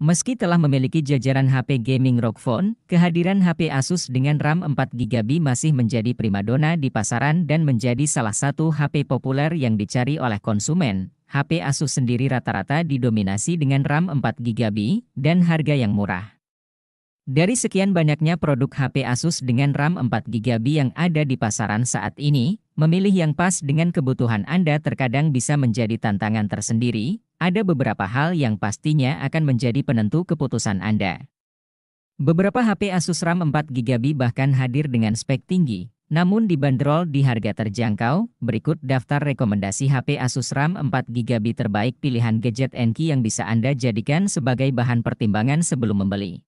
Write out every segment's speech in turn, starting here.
Meski telah memiliki jajaran HP gaming ROG Phone, kehadiran HP Asus dengan RAM 4GB masih menjadi primadona di pasaran dan menjadi salah satu HP populer yang dicari oleh konsumen. HP Asus sendiri rata-rata didominasi dengan RAM 4GB dan harga yang murah. Dari sekian banyaknya produk HP Asus dengan RAM 4GB yang ada di pasaran saat ini, memilih yang pas dengan kebutuhan Anda terkadang bisa menjadi tantangan tersendiri. Ada beberapa hal yang pastinya akan menjadi penentu keputusan Anda. Beberapa HP Asus RAM 4GB bahkan hadir dengan spek tinggi, namun dibanderol di harga terjangkau. Berikut daftar rekomendasi HP Asus RAM 4GB terbaik pilihan gadget Enki yang bisa Anda jadikan sebagai bahan pertimbangan sebelum membeli.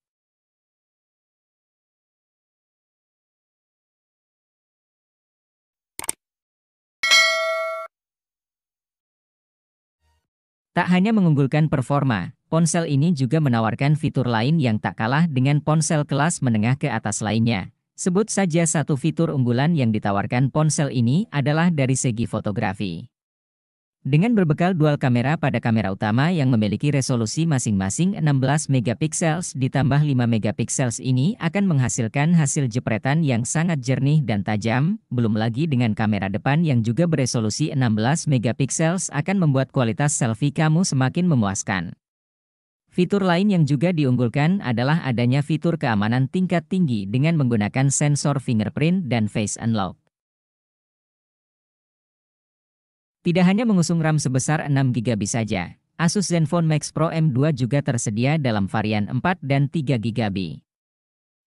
Tak hanya mengunggulkan performa, ponsel ini juga menawarkan fitur lain yang tak kalah dengan ponsel kelas menengah ke atas lainnya. Sebut saja satu fitur unggulan yang ditawarkan ponsel ini adalah dari segi fotografi. Dengan berbekal dual kamera pada kamera utama yang memiliki resolusi masing-masing 16 megapiksel ditambah 5 megapiksel ini akan menghasilkan hasil jepretan yang sangat jernih dan tajam, belum lagi dengan kamera depan yang juga beresolusi 16 megapiksel akan membuat kualitas selfie kamu semakin memuaskan. Fitur lain yang juga diunggulkan adalah adanya fitur keamanan tingkat tinggi dengan menggunakan sensor fingerprint dan face unlock. Tidak hanya mengusung RAM sebesar 6GB saja, Asus Zenfone Max Pro M2 juga tersedia dalam varian 4 dan 3GB.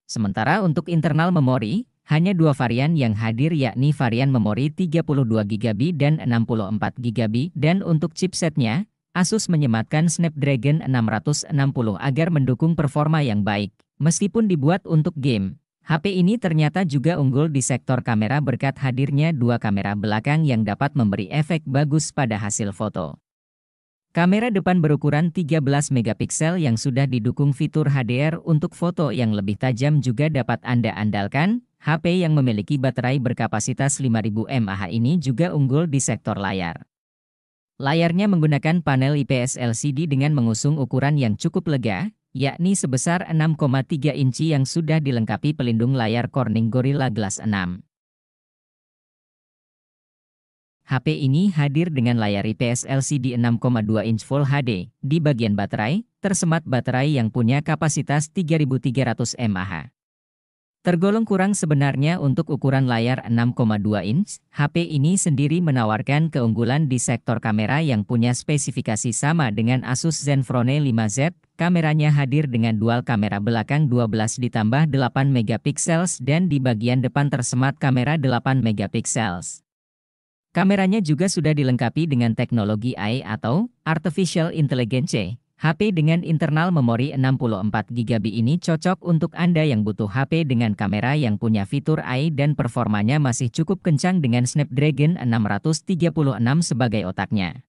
Sementara untuk internal memori, hanya dua varian yang hadir yakni varian memori 32GB dan 64GB dan untuk chipsetnya, Asus menyematkan Snapdragon 660 agar mendukung performa yang baik. Meskipun dibuat untuk game, HP ini ternyata juga unggul di sektor kamera berkat hadirnya dua kamera belakang yang dapat memberi efek bagus pada hasil foto. Kamera depan berukuran 13 megapiksel yang sudah didukung fitur HDR untuk foto yang lebih tajam juga dapat Anda andalkan. HP yang memiliki baterai berkapasitas 5000 mAh ini juga unggul di sektor layar. Layarnya menggunakan panel IPS LCD dengan mengusung ukuran yang cukup lega, yakni sebesar 6,3 inci yang sudah dilengkapi pelindung layar Corning Gorilla Glass 6. HP ini hadir dengan layar IPS LCD 6,2 inch Full HD. Di bagian baterai, tersemat baterai yang punya kapasitas 3300 mAh. Tergolong kurang sebenarnya untuk ukuran layar 6,2 inch, HP ini sendiri menawarkan keunggulan di sektor kamera yang punya spesifikasi sama dengan Asus Zenfone 5Z. Kameranya hadir dengan dual kamera belakang 12 ditambah 8 megapiksel dan di bagian depan tersemat kamera 8 megapiksel. Kameranya juga sudah dilengkapi dengan teknologi AI atau Artificial Intelligence. HP dengan internal memori 64GB ini cocok untuk Anda yang butuh HP dengan kamera yang punya fitur AI dan performanya masih cukup kencang dengan Snapdragon 636 sebagai otaknya.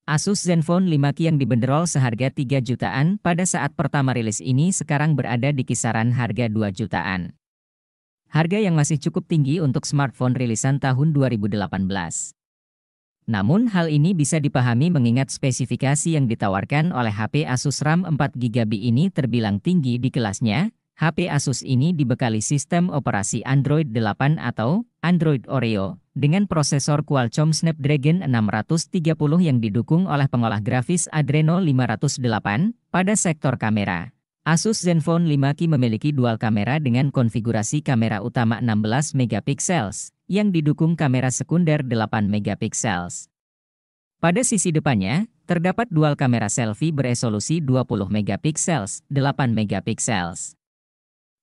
Asus Zenfone 5Ki yang dibanderol seharga 3 jutaan pada saat pertama rilis ini sekarang berada di kisaran harga 2 jutaan. Harga yang masih cukup tinggi untuk smartphone rilisan tahun 2018. Namun hal ini bisa dipahami mengingat spesifikasi yang ditawarkan oleh HP Asus RAM 4GB ini terbilang tinggi di kelasnya. HP Asus ini dibekali sistem operasi Android 8 atau Android Oreo dengan prosesor Qualcomm Snapdragon 630 yang didukung oleh pengolah grafis Adreno 508. Pada sektor kamera, Asus Zenfone 5Ki memiliki dual kamera dengan konfigurasi kamera utama 16 megapiksel yang didukung kamera sekunder 8 megapiksel. Pada sisi depannya, terdapat dual kamera selfie beresolusi 20 megapiksel, 8 megapiksel.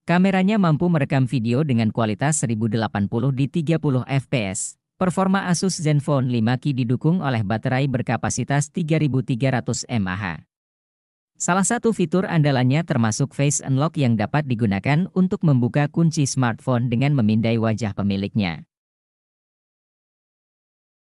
Kameranya mampu merekam video dengan kualitas 1080 di 30 fps. Performa Asus Zenfone 5Ki didukung oleh baterai berkapasitas 3300 mAh. Salah satu fitur andalannya termasuk Face Unlock yang dapat digunakan untuk membuka kunci smartphone dengan memindai wajah pemiliknya.